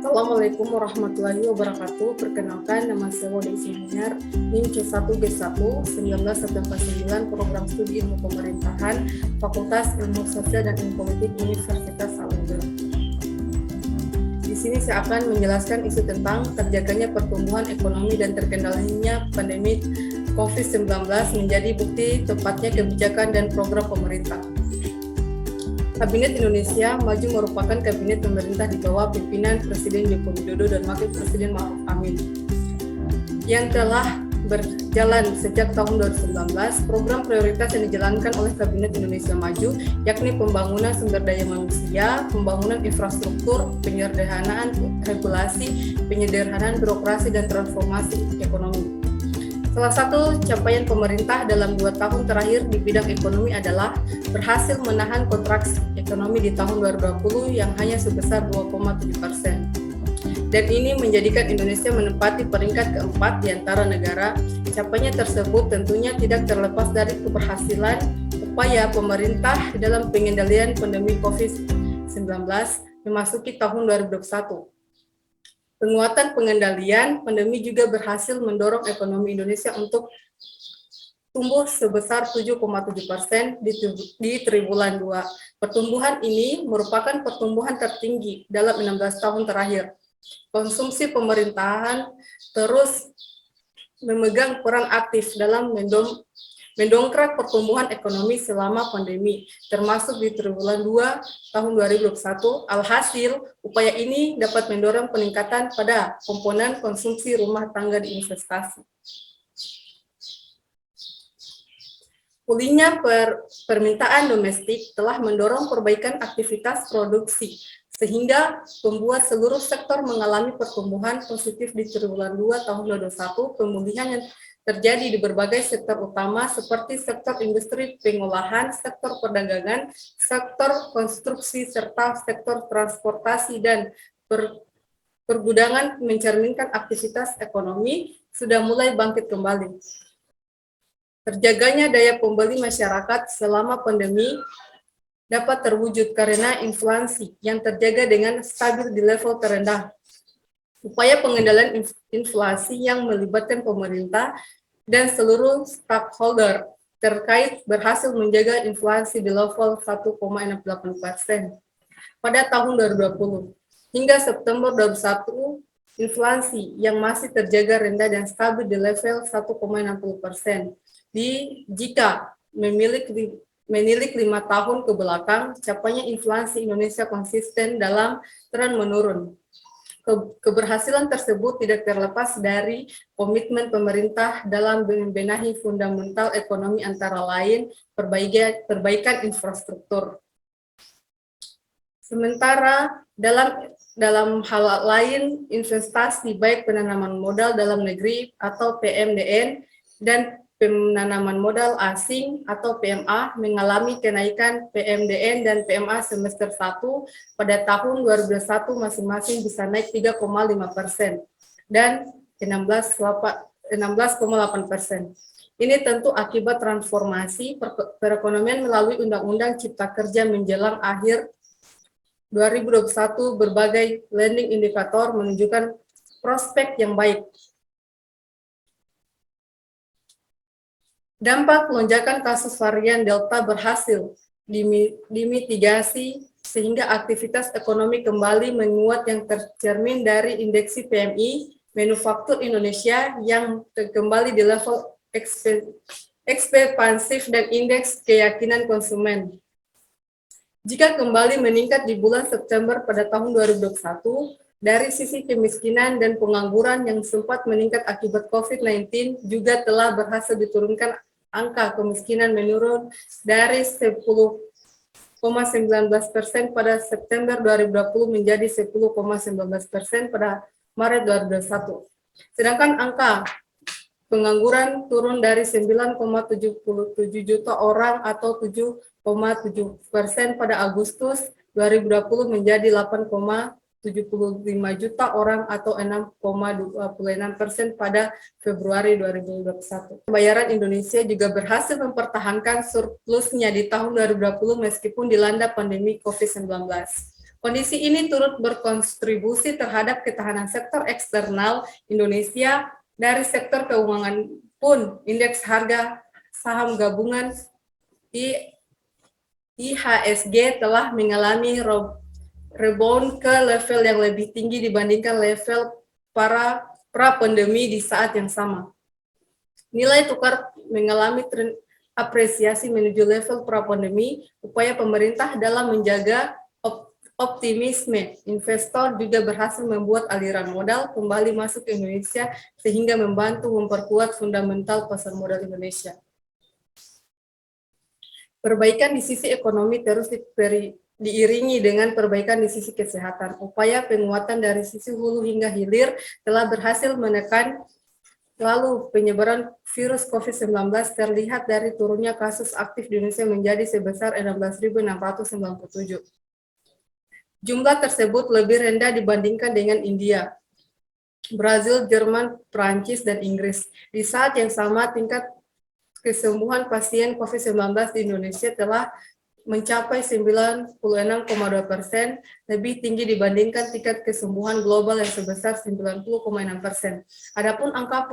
Assalamualaikum warahmatullahi wabarakatuh. Perkenalkan, nama saya Wode Isinyar, NIM C1G1 1949, Program Studi Ilmu Pemerintahan, Fakultas Ilmu Sosial dan Ilmu Politik Universitas Salatiga. Di sini saya akan menjelaskan isu tentang terjaganya pertumbuhan ekonomi dan terkendalinya pandemi COVID-19 menjadi bukti tepatnya kebijakan dan program pemerintah. Kabinet Indonesia Maju merupakan kabinet pemerintah di bawah pimpinan Presiden Joko Widodo dan Wakil Presiden Ma'ruf Amin yang telah berjalan sejak tahun 2019. Program prioritas yang dijalankan oleh Kabinet Indonesia Maju yakni pembangunan sumber daya manusia, pembangunan infrastruktur, penyederhanaan regulasi, penyederhanaan birokrasi, dan transformasi ekonomi. Salah satu capaian pemerintah dalam 2 tahun terakhir di bidang ekonomi adalah berhasil menahan kontraksi ekonomi di tahun 2020 yang hanya sebesar 2,7%. Dan ini menjadikan Indonesia menempati peringkat keempat di antara negara. Capaian tersebut tentunya tidak terlepas dari keberhasilan upaya pemerintah dalam pengendalian pandemi COVID-19 memasuki tahun 2021. Penguatan pengendalian pandemi juga berhasil mendorong ekonomi Indonesia untuk tumbuh sebesar 7,7% di triwulan 2. Pertumbuhan ini merupakan pertumbuhan tertinggi dalam 16 tahun terakhir. Konsumsi pemerintahan terus memegang peran aktif dalam mendongkrak pertumbuhan ekonomi selama pandemi, termasuk di triwulan 2 tahun 2021. Alhasil, upaya ini dapat mendorong peningkatan pada komponen konsumsi rumah tangga di investasi. Pulihnya permintaan domestik telah mendorong perbaikan aktivitas produksi, sehingga membuat seluruh sektor mengalami pertumbuhan positif di triwulan 2 tahun 2021. Pemulihan yang terjadi di berbagai sektor utama seperti sektor industri pengolahan, sektor perdagangan, sektor konstruksi, serta sektor transportasi dan pergudangan mencerminkan aktivitas ekonomi sudah mulai bangkit kembali. Terjaganya daya pembeli masyarakat selama pandemi dapat terwujud karena inflasi yang terjaga dengan stabil di level terendah. Upaya pengendalian inflasi yang melibatkan pemerintah dan seluruh stakeholder terkait berhasil menjaga inflasi di level 1,68% pada tahun 2020. Hingga September 2021, inflasi yang masih terjaga rendah dan stabil di level 1,60%. Jika menilik 5 tahun ke belakang, capaian inflasi Indonesia konsisten dalam tren menurun. Keberhasilan tersebut tidak terlepas dari komitmen pemerintah dalam membenahi fundamental ekonomi, antara lain perbaikan infrastruktur. Sementara dalam hal lain, investasi baik penanaman modal dalam negeri atau PMDN dan penanaman modal asing atau PMA mengalami kenaikan. PMDN dan PMA semester 1 pada tahun 2021 masing-masing bisa naik 3,5% dan 16,8%. Ini tentu akibat transformasi perekonomian melalui Undang-Undang Cipta Kerja menjelang akhir 2021. Berbagai leading indikator menunjukkan prospek yang baik. Dampak lonjakan kasus varian Delta berhasil dimitigasi sehingga aktivitas ekonomi kembali menguat yang tercermin dari indeks PMI manufaktur Indonesia yang kembali di level ekspansif dan indeks keyakinan konsumen. Jika kembali meningkat di bulan September pada tahun 2021, dari sisi kemiskinan dan pengangguran yang sempat meningkat akibat COVID-19 juga telah berhasil diturunkan. Angka kemiskinan menurun dari 10,19% pada September 2020 menjadi 10,19% pada Maret 2021. Sedangkan angka pengangguran turun dari 9,77 juta orang atau 7,7% pada Agustus 2020 menjadi 8,75 juta orang atau 6,26% pada Februari 2021. Pembayaran Indonesia juga berhasil mempertahankan surplusnya di tahun 2020 meskipun dilanda pandemi COVID-19. Kondisi ini turut berkontribusi terhadap ketahanan sektor eksternal Indonesia. Dari sektor keuangan pun, indeks harga saham gabungan IHSG telah mengalami rebound ke level yang lebih tinggi dibandingkan level pra-pandemi di saat yang sama. Nilai tukar mengalami tren apresiasi menuju level pra-pandemi. Upaya pemerintah dalam menjaga optimisme investor juga berhasil membuat aliran modal kembali masuk ke Indonesia sehingga membantu memperkuat fundamental pasar modal Indonesia. Perbaikan di sisi ekonomi terus diiringi dengan perbaikan di sisi kesehatan. Upaya penguatan dari sisi hulu hingga hilir telah berhasil menekan lalu penyebaran virus COVID-19 terlihat dari turunnya kasus aktif di Indonesia menjadi sebesar 16.697. Jumlah tersebut lebih rendah dibandingkan dengan India, Brazil, Jerman, Prancis, dan Inggris. Di saat yang sama, tingkat kesembuhan pasien COVID-19 di Indonesia telah mencapai 96,2%, lebih tinggi dibandingkan tingkat kesembuhan global yang sebesar 90,6%. Adapun angka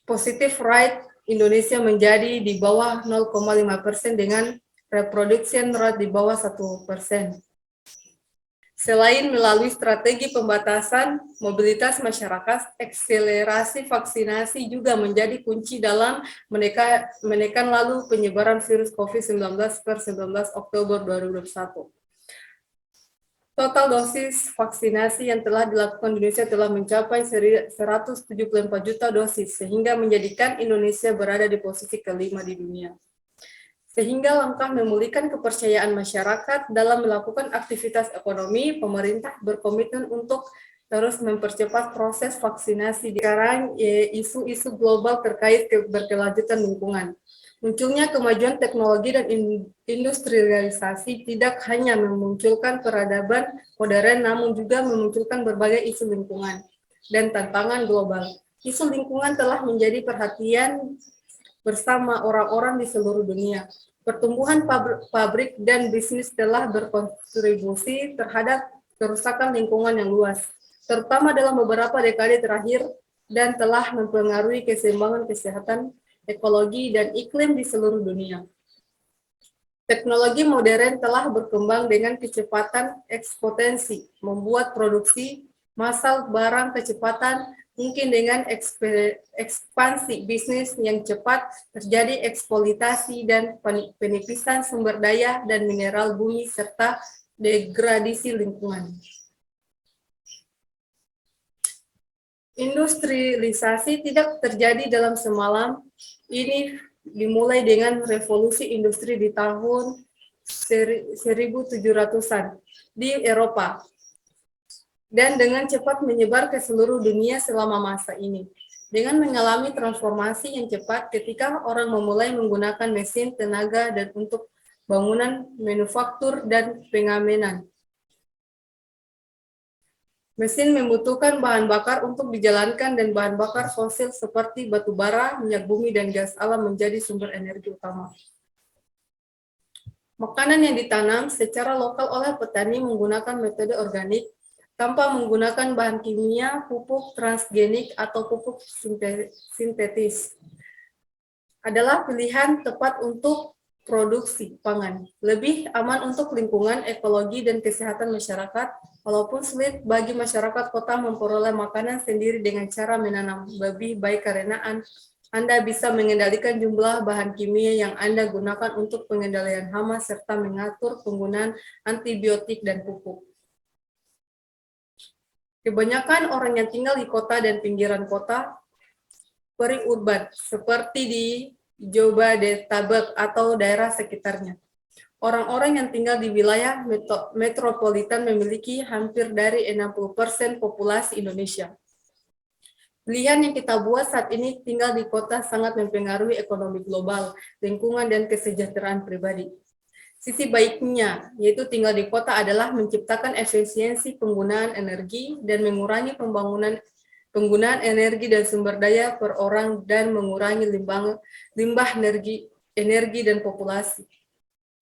positif rate Indonesia menjadi di bawah 0,5% dengan reproduction rate di bawah 1%. Selain melalui strategi pembatasan mobilitas masyarakat, akselerasi vaksinasi juga menjadi kunci dalam menekan lalu penyebaran virus COVID-19 per 19 Oktober 2021. Total dosis vaksinasi yang telah dilakukan di Indonesia telah mencapai 174 juta dosis, sehingga menjadikan Indonesia berada di posisi kelima di dunia. Sehingga langkah memulihkan kepercayaan masyarakat dalam melakukan aktivitas ekonomi, pemerintah berkomitmen untuk terus mempercepat proses vaksinasi. Sekarang isu-isu global terkait keberkelanjutan lingkungan. Munculnya kemajuan teknologi dan industrialisasi tidak hanya memunculkan peradaban modern, namun juga memunculkan berbagai isu lingkungan dan tantangan global. Isu lingkungan telah menjadi perhatian bersama orang-orang di seluruh dunia. Pertumbuhan pabrik dan bisnis telah berkontribusi terhadap kerusakan lingkungan yang luas, terutama dalam beberapa dekade terakhir, dan telah mempengaruhi keseimbangan kesehatan, ekologi, dan iklim di seluruh dunia. Teknologi modern telah berkembang dengan kecepatan eksponensi, membuat produksi massal barang kecepatan mungkin dengan ekspansi bisnis yang cepat, terjadi eksploitasi dan penipisan sumber daya dan mineral bumi, serta degradasi lingkungan. Industrialisasi tidak terjadi dalam semalam. Ini dimulai dengan revolusi industri di tahun 1700-an di Eropa, dan dengan cepat menyebar ke seluruh dunia selama masa ini. Dengan mengalami transformasi yang cepat ketika orang memulai menggunakan mesin, tenaga, dan untuk bangunan, manufaktur, dan pengamenan. Mesin membutuhkan bahan bakar untuk dijalankan, dan bahan bakar fosil seperti batu bara, minyak bumi, dan gas alam menjadi sumber energi utama. Makanan yang ditanam secara lokal oleh petani menggunakan metode organik, tanpa menggunakan bahan kimia, pupuk transgenik, atau pupuk sintetis, adalah pilihan tepat untuk produksi pangan. Lebih aman untuk lingkungan, ekologi, dan kesehatan masyarakat, walaupun sulit bagi masyarakat kota memperoleh makanan sendiri dengan cara menanam lebih baik karena Anda bisa mengendalikan jumlah bahan kimia yang Anda gunakan untuk pengendalian hama, serta mengatur penggunaan antibiotik dan pupuk. Kebanyakan orang yang tinggal di kota dan pinggiran kota periurban, seperti di Jabodetabek atau daerah sekitarnya. Orang-orang yang tinggal di wilayah metropolitan memiliki hampir dari 60% populasi Indonesia. Pilihan yang kita buat saat ini tinggal di kota sangat mempengaruhi ekonomi global, lingkungan, dan kesejahteraan pribadi. Sisi baiknya, yaitu tinggal di kota, adalah menciptakan efisiensi penggunaan energi dan mengurangi penggunaan energi dan sumber daya per orang, dan mengurangi limbah energi dan populasi.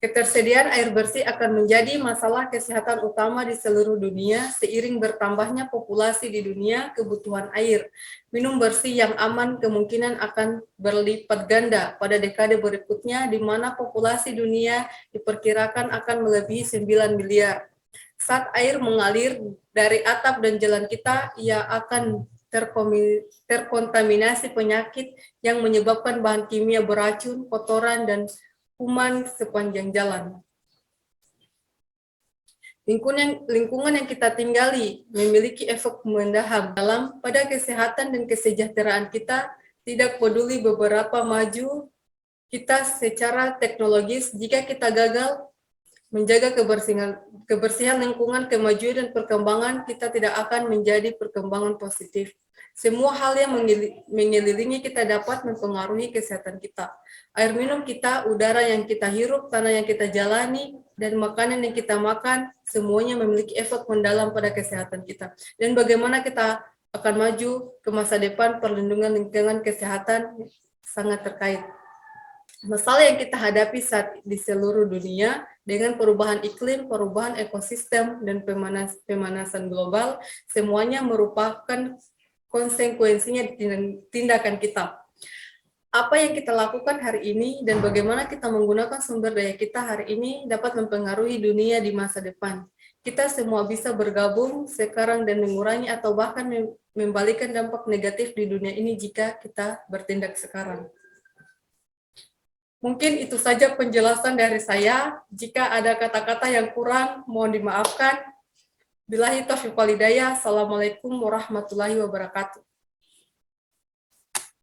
Ketersediaan air bersih akan menjadi masalah kesehatan utama di seluruh dunia seiring bertambahnya populasi di dunia. Kebutuhan air minum bersih yang aman kemungkinan akan berlipat ganda pada dekade berikutnya, di mana populasi dunia diperkirakan akan melebihi 9 miliar. Saat air mengalir dari atap dan jalan kita, ia akan terkontaminasi penyakit yang menyebabkan bahan kimia beracun, kotoran, dan kuman sepanjang jalan. Lingkungan yang kita tinggali memiliki efek mendalam pada kesehatan dan kesejahteraan kita. Tidak peduli beberapa maju kita secara teknologis, jika kita gagal menjaga kebersihan lingkungan, kemajuan dan perkembangan kita tidak akan menjadi perkembangan positif. Semua hal yang mengelilingi kita dapat mempengaruhi kesehatan kita. Air minum kita, udara yang kita hirup, tanah yang kita jalani, dan makanan yang kita makan, semuanya memiliki efek mendalam pada kesehatan kita. Dan bagaimana kita akan maju ke masa depan, perlindungan lingkungan kesehatan sangat terkait. Masalah yang kita hadapi saat di seluruh dunia dengan perubahan iklim, perubahan ekosistem, dan pemanasan global, semuanya merupakan konsekuensinya tindakan kita. Apa yang kita lakukan hari ini dan bagaimana kita menggunakan sumber daya kita hari ini dapat mempengaruhi dunia di masa depan. Kita semua bisa bergabung sekarang dan mengurangi atau bahkan membalikan dampak negatif di dunia ini jika kita bertindak sekarang. Mungkin itu saja penjelasan dari saya. Jika ada kata-kata yang kurang, mohon dimaafkan. Billahi taufiq wal hidayah. Assalamualaikum warahmatullahi wabarakatuh.